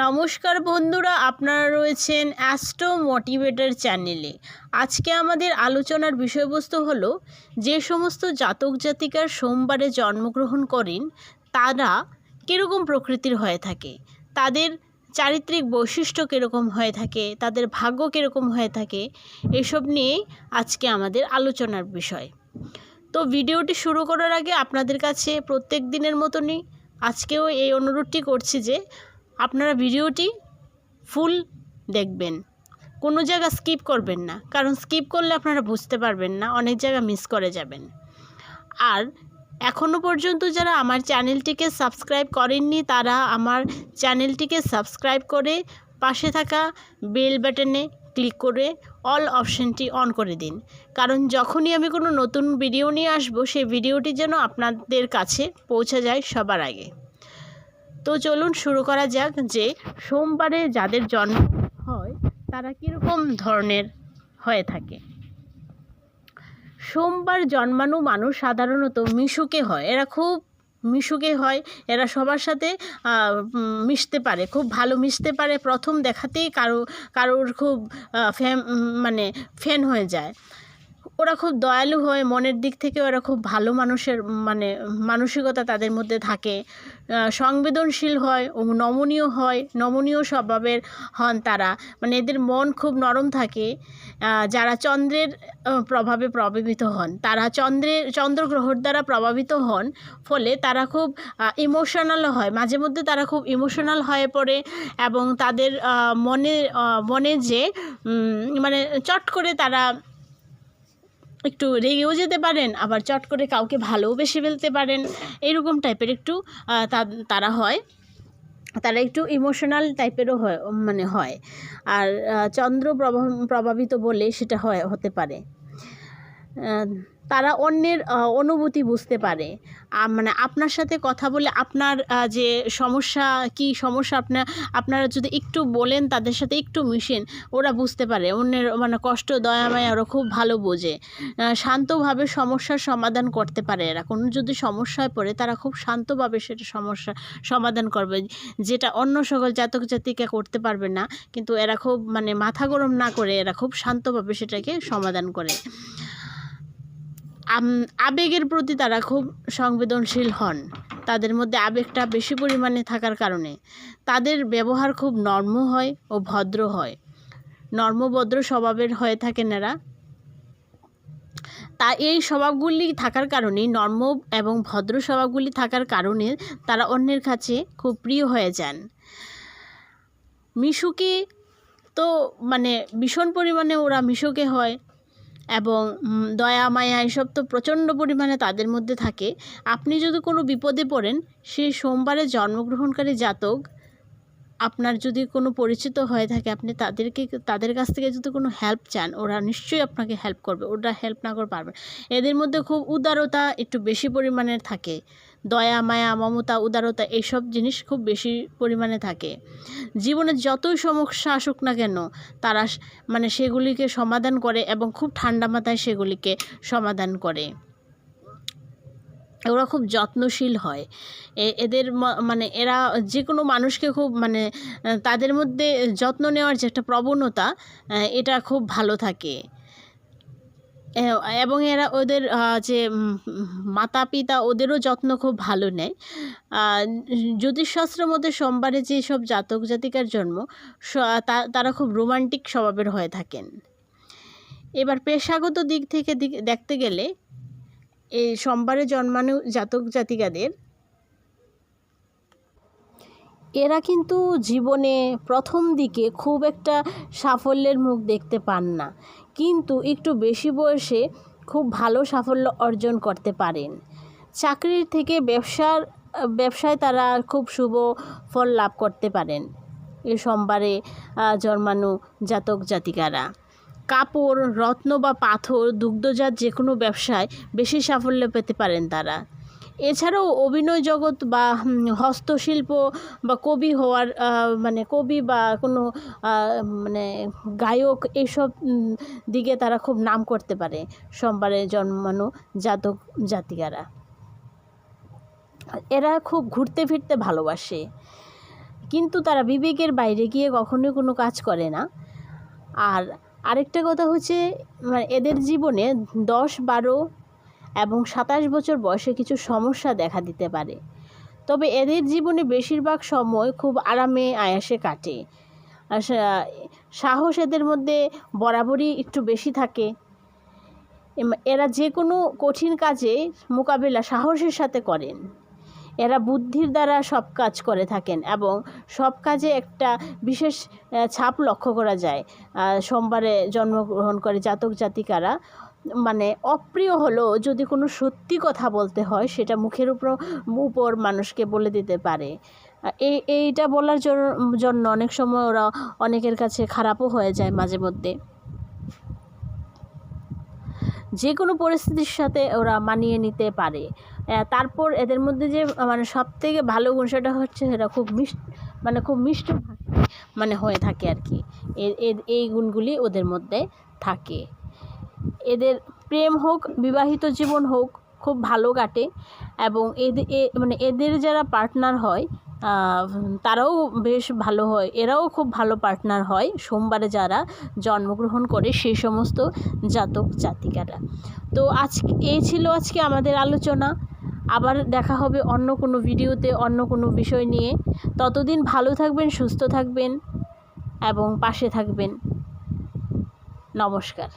নমস্কার বন্ধুরা, আপনারা রয়েছেন অ্যাস্ট্রো মোটিভেটর চ্যানেলে। আজকে আমাদের আলোচনার বিষয়বস্তু হলো যে সমস্ত জাতক জাতিকার সোমবারে জন্মগ্রহণ করেন তারা কীরকম প্রকৃতির হয়ে থাকে, তাদের চারিত্রিক বৈশিষ্ট্য কীরকম হয়ে থাকে, তাদের ভাগ্য কীরকম হয়ে থাকে, এসব নিয়েই আজকে আমাদের আলোচনার বিষয়। তো ভিডিওটি শুরু করার আগে আপনাদের কাছে প্রত্যেক দিনের মতনই আজকেও এই অনুরোধটি করছি যে আপনারা ভিডিওটি ফুল দেখবেন, কোনো জায়গা স্কিপ করবেন না, কারণ স্কিপ করলে আপনারা বুঝতে পারবেন না, অনেক জায়গা মিস করে যাবেন। আর এখনও পর্যন্ত যারা আমার চ্যানেলটিকে সাবস্ক্রাইব করেননি তারা আমার চ্যানেলটিকে সাবস্ক্রাইব করে পাশে থাকা বেল বাটনে ক্লিক করে অল অপশানটি অন করে দিন, কারণ যখনই আমি কোনো নতুন ভিডিও নিয়ে আসবো সেই ভিডিওটি যেন আপনাদের কাছে পৌঁছে যায় সবার আগে। তো চলুন শুরু করা যাক যে সোমবারে যাদের জন্ম হয় তারা কীরকম ধরনের হয়ে থাকে। সোমবার জন্মানো মানুষ সাধারণত মিশুকে হয়, এরা খুব মিশুকে হয়, এরা সবার সাথে মিশতে পারে, খুব ভালো মিশতে পারে, প্রথম দেখাতেই কারোর খুব ফ্যান হয়ে যায়। ওরা খুব দয়ালু হয়, মনের দিক থেকে ওরা খুব ভালো মানুষের মানসিকতা তাদের মধ্যে থাকে, সংবেদনশীল হয় ও নমনীয় স্বভাবের হন তারা, এদের মন খুব নরম থাকে। যারা চন্দ্রের প্রভাবে প্রভাবিত হন, তারা চন্দ্রগ্রহর দ্বারা প্রভাবিত হন, ফলে তারা খুব ইমোশনাল হয়, মাঝে মধ্যে তারা খুব ইমোশনাল হয়ে পড়ে এবং তাদের মনে যে চট করে তারা একটু রেগেও যেতে পারেন, আবার চট করে কাউকে ভালোবেসে ফেলতে পারেন, এরকম টাইপের একটু তারা একটু ইমোশনাল টাইপেরও হয়। আর চন্দ্র প্রভাবিত বলে সেটা হতে পারে। তারা অন্যের অনুভূতি বুঝতে পারে, আপনার সাথে কথা বলে আপনার যে কী সমস্যা আপনারা যদি একটু বলেন, তাদের সাথে একটু মিশেন, ওরা বুঝতে পারে অন্যের কষ্ট, দয়া মায়া ওরা খুব ভালো বোঝে। শান্তভাবে সমস্যার সমাধান করতে পারে এরা, কোনো যদি সমস্যায় পড়ে তারা খুব শান্তভাবে সেটা সমস্যা সমাধান করবে, যেটা অন্য সকল জাতক জাতিকা করতে পারবে না, কিন্তু এরা খুব মাথা গরম না করে এরা খুব শান্তভাবে সেটাকে সমাধান করে। আবেগের প্রতি তারা খুব সংবেদনশীল হন, তাদের মধ্যে আবেগটা বেশি পরিমাণে থাকার কারণে তাদের ব্যবহার খুব নর্ম হয় ও ভদ্র হয়, নর্মভদ্র স্বভাবের হয়ে থাকেন এরা। তা এই স্বভাবগুলি থাকার কারণে, নর্ম এবং ভদ্র স্বভাবগুলি থাকার কারণে তারা অন্যের কাছে খুব প্রিয় হয়ে যান। মিশুকে তো ভীষণ পরিমাণে ওরা মিশুকে হয় এবং দয়া মায়া এসব তো প্রচণ্ড পরিমাণে তাদের মধ্যে থাকে। আপনি যদি কোনো বিপদে পড়েন, সেই সোমবারে জন্মগ্রহণকারী জাতক আপনার যদি কোনো পরিচিত হয়ে থাকে, আপনি তাদের কাছ থেকে যদি কোনো হেল্প চান, ওরা নিশ্চয়ই আপনাকে হেল্প করবে, ওরা হেল্প না করে পারবে। এদের মধ্যে খুব উদারতা একটু বেশি পরিমাণে থাকে, দয়া মায়া মমতা উদারতা এইসব জিনিস খুব বেশি পরিমাণে থাকে। জীবনে যতই সমস্যা আসুক না কেন তারা সেগুলিকে সমাধান করে এবং খুব ঠান্ডা মাথায় সেগুলিকে সমাধান করে। ওরা খুব যত্নশীল হয়, এদের এরা যে কোনো মানুষকে খুব তাদের মধ্যে যত্ন নেওয়ার যে একটা প্রবণতা, এটা খুব ভালো থাকে। এবং এরা ওদের যে মাতা পিতা ওদেরও যত্ন খুব ভালো নেয়। জ্যোতিষশাস্ত্রের মধ্যে সোমবারে যেসব জাতক জাতিকার জন্ম, তারা খুব রোমান্টিক স্বভাবের হয়ে থাকেন। এবার পেশাগত দিক থেকে দেখতে গেলে এই সোমবারে জন্মানো জাতক জাতিকাদের, এরা কিন্তু জীবনে প্রথম দিকে খুব একটা সাফল্যের মুখ দেখতে পান না, কিন্তু একটু বেশি বয়সে খুব ভালো সাফল্য অর্জন করতে পারেন। চাকরির থেকে ব্যবসায় তারা খুব শুভ ফল লাভ করতে পারেন এই সোমবারে জন্মানো জাতক জাতিকারা। কাপড়, রত্ন বা পাথর, দুগ্ধজাত যে কোনো ব্যবসায় বেশি সাফল্য পেতে পারেন তারা। এছাড়াও অভিনয় জগৎ বা হস্তশিল্প বা কবি হওয়ার কবি বা কোনো গায়ক, এইসব দিকে তারা খুব নাম করতে পারে সোমবারে জন্মানো জাতক জাতিকারা। এরা খুব ঘুরতে ফিরতে ভালোবাসে, কিন্তু তারা বিবেকের বাইরে গিয়ে কখনোই কোনো কাজ করে না। আর আরেকটা কথা হচ্ছে, এদের জীবনে 10, 12 এবং 27 বছর বয়সে কিছু সমস্যা দেখা দিতে পারে। তবে এদের জীবনে বেশিরভাগ সময় খুব আরামে আয়াসে কাটে। আর সাহস এদের মধ্যে বরাবরই একটু বেশি থাকে। এরা যে কোনো কঠিন কাজে মোকাবিলা সাহসের সাথে করেন। এরা বুদ্ধির দ্বারা সব কাজ করে থাকেন এবং সব কাজে একটা বিশেষ ছাপ লক্ষ্য করা যায়। সোমবারে জন্মগ্রহণ করে জাতক জাতিকারা অপ্রিয় হলেও যদি কোনো সত্যি কথা বলতে হয় সেটা মুখের উপর মানুষকে বলে দিতে পারে। এইটা বলার জন্য অনেক সময় ওরা অনেকের কাছে খারাপও হয়ে যায় মাঝে মধ্যে। যে কোনো পরিস্থিতির সাথে ওরা মানিয়ে নিতে পারে। তারপর এদের মধ্যে যে সবথেকে ভালো গুণ সেটা হচ্ছে এরা খুব মিষ্ট হয়ে থাকে আর কি। এই গুণগুলি ওদের মধ্যে থাকে। এদের প্রেম হোক, বিবাহিত জীবন হোক, খুব ভালো কাটে এবং এদের যারা পার্টনার হয় তারাও বেশ ভালো হয়। এরাও খুব ভালো পার্টনার হয় সোমবারে যারা জন্মগ্রহণ করে সেই সমস্ত জাতক জাতিকারা। তো এই ছিল আজকে আমাদের আলোচনা। আবার দেখা হবে অন্য কোনো ভিডিওতে অন্য কোনো বিষয় নিয়ে। ততদিন ভালো থাকবেন, সুস্থ থাকবেন এবং পাশে থাকবেন। নমস্কার।